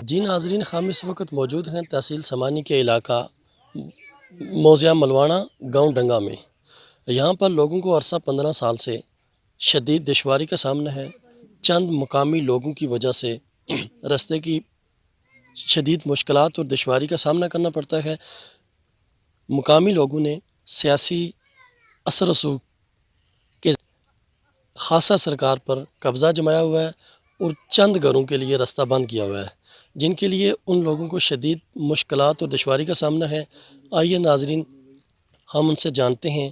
جی ناظرین، ہم اس وقت موجود ہیں تحصیل سمانی کے علاقہ موضع ملوانا گاؤں ڈنگا میں۔ یہاں پر لوگوں کو عرصہ 15 سال سے شدید دشواری کا سامنا ہے۔ چند مقامی لوگوں کی وجہ سے راستے کی شدید مشکلات اور دشواری کا سامنا کرنا پڑتا ہے۔ مقامی لوگوں نے سیاسی اثر رسوخ کے خاصہ سرکار پر قبضہ جمایا ہوا ہے اور چند گھروں کے لیے راستہ بند کیا ہوا ہے، جن کے لیے ان لوگوں کو شدید مشکلات اور دشواری کا سامنا ہے۔ آئیے ناظرین، ہم ان سے جانتے ہیں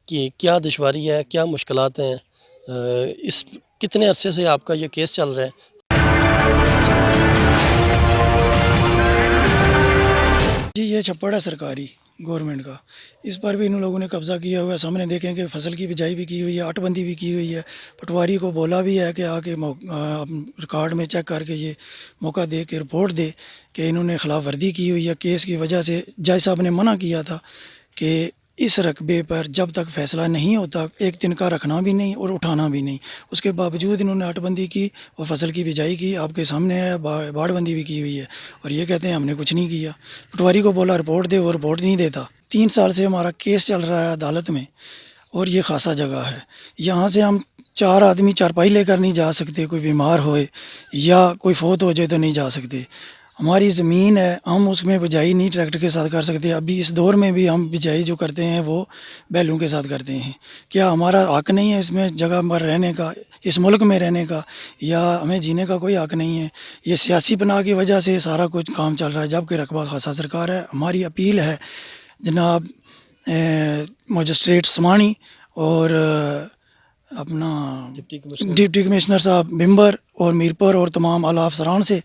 کہ کیا دشواری ہے، کیا مشکلات ہیں، اس کتنے عرصے سے آپ کا یہ کیس چل رہا ہے۔ جی یہ چھپڑ ہے سرکاری گورنمنٹ کا، اس پر بھی ان لوگوں نے قبضہ کیا ہوا ہے۔ سامنے دیکھیں کہ فصل کی بجائی بھی کی ہوئی ہے، اٹ بندی بھی کی ہوئی ہے۔ پٹواری کو بولا بھی ہے کہ آ کے ریکارڈ میں چیک کر کے یہ موقع دے کے رپورٹ دے کہ انہوں نے خلاف ورزی کی ہوئی ہے۔ کیس کی وجہ سے جج صاحب نے منع کیا تھا کہ اس رقبے پر جب تک فیصلہ نہیں ہوتا ایک دن کا رکھنا بھی نہیں اور اٹھانا بھی نہیں۔ اس کے باوجود انہوں نے اٹ بندی کی اور فصل کی بجائی کی، آپ کے سامنے ہے، باڑ بندی بھی کی ہوئی ہے، اور یہ کہتے ہیں ہم نے کچھ نہیں کیا۔ پٹواری کو بولا رپورٹ دے، وہ رپورٹ نہیں دیتا۔ 3 سال سے ہمارا کیس چل رہا ہے عدالت میں، اور یہ خاصا جگہ ہے۔ یہاں سے ہم 4 آدمی چارپائی لے کر نہیں جا سکتے، کوئی بیمار ہوئے یا کوئی فوت ہو جائے تو نہیں جا سکتے۔ ہماری زمین ہے، ہم اس میں بجائی نہیں ٹریکٹر کے ساتھ کر سکتے۔ ابھی اس دور میں بھی ہم بجائی جو کرتے ہیں وہ بیلوں کے ساتھ کرتے ہیں۔ کیا ہمارا حق نہیں ہے اس میں جگہ پر رہنے کا، اس ملک میں رہنے کا، یا ہمیں جینے کا کوئی حق نہیں ہے؟ یہ سیاسی بنا کی وجہ سے سارا کچھ کام چل رہا ہے، جبکہ رقبہ خاصا سرکار ہے۔ ہماری اپیل ہے جناب مجسٹریٹ سمانی اور اپنا ڈپٹی کمشنر صاحب بمبر اور میرپور اور تمام اعلیٰ افسران سے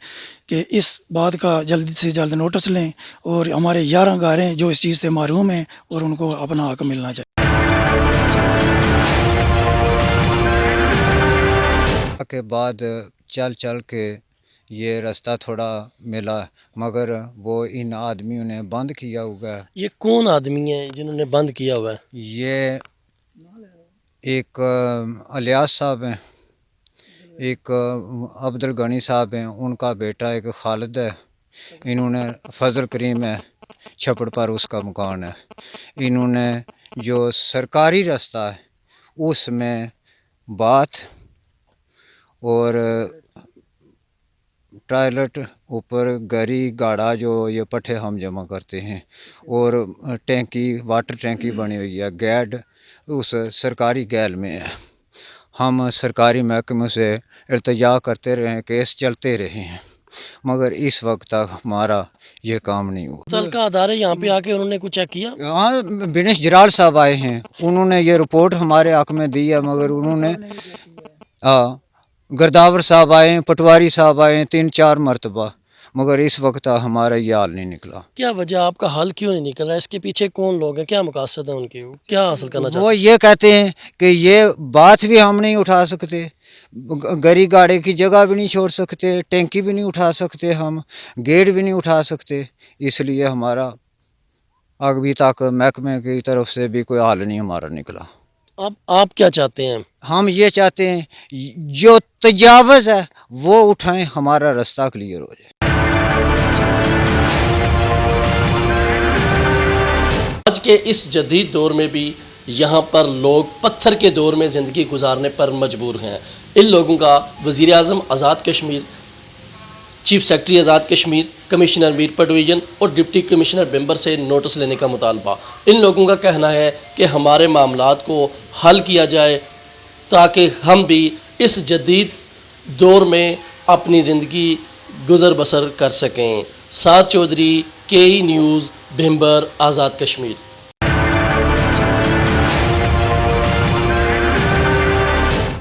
کہ اس بات کا جلد سے جلد نوٹس لیں، اور ہمارے 11 گھر ہیں جو اس چیز سے محروم ہیں، اور ان کو اپنا حق ملنا چاہیے۔ کے بعد چل کے یہ راستہ تھوڑا ملا، مگر وہ ان آدمیوں نے بند کیا ہوا ہے۔ یہ کون آدمی ہیں جنہوں نے بند کیا ہوا ہے؟ یہ ایک الیاس صاحب ہیں، ایک عبد الغنی صاحب ہیں، ان کا بیٹا ایک خالد ہے، انہوں نے فضل کریم ہے، چھپڑ پر اس کا مکان ہے۔ انہوں نے جو سرکاری راستہ ہے اس میں بات اور ٹوائلٹ اوپر گری گاڑا جو یہ پٹھے ہم جمع کرتے ہیں، اور ٹینکی واٹر ٹینکی بنی ہوئی ہے، گیڈ اس سرکاری گیل میں ہے۔ ہم سرکاری محکموں سے التجا کرتے رہے ہیں، کیس چلتے رہے ہیں، مگر اس وقت تک ہمارا یہ کام نہیں ہوا۔ متعلقہ ادارے یہاں پہ آ کے انہوں نے کچھ چیک کیا؟ ہاں، بینش جرال صاحب آئے ہیں، انہوں نے یہ رپورٹ ہمارے حق میں دی ہے، مگر انہوں نے گرداور صاحب آئے ہیں، پٹواری صاحب آئے ہیں 3-4 مرتبہ، مگر اس وقت ہمارا یہ حال نہیں نکلا۔ کیا وجہ، آپ کا حل کیوں نہیں نکل رہا ہے؟ اس کے پیچھے کون لوگ ہیں، کیا مقاصد ہیں ان کے، کیا حاصل کرنا چاہتے ہیں؟ وہ یہ کہتے ہیں کہ یہ بات بھی ہم نہیں اٹھا سکتے، گری گاڑے کی جگہ بھی نہیں چھوڑ سکتے، ٹینکی بھی نہیں اٹھا سکتے، ہم گیٹ بھی نہیں اٹھا سکتے، اس لیے ہمارا ابھی تک محکمے کی طرف سے بھی کوئی حل نہیں ہمارا نکلا۔ اب آپ کیا چاہتے ہیں؟ ہم یہ چاہتے ہیں جو تجاوز ہے وہ اٹھائیں، ہمارا راستہ کلیئر ہو جائے۔ آج کے اس جدید دور میں بھی یہاں پر لوگ پتھر کے دور میں زندگی گزارنے پر مجبور ہیں۔ ان لوگوں کا وزیر اعظم Azad Kashmir, chief secretary Azad Kashmir, commissioner Mirpur division اور ڈپٹی کمشنر بمبر سے نوٹس لینے کا مطالبہ۔ ان لوگوں کا کہنا ہے کہ ہمارے معاملات کو حل کیا جائے تاکہ ہم بھی اس جدید دور میں اپنی زندگی گزر بسر کر سکیں۔ سعد چودھری، KE نیوز، بھمبر، آزاد کشمیر۔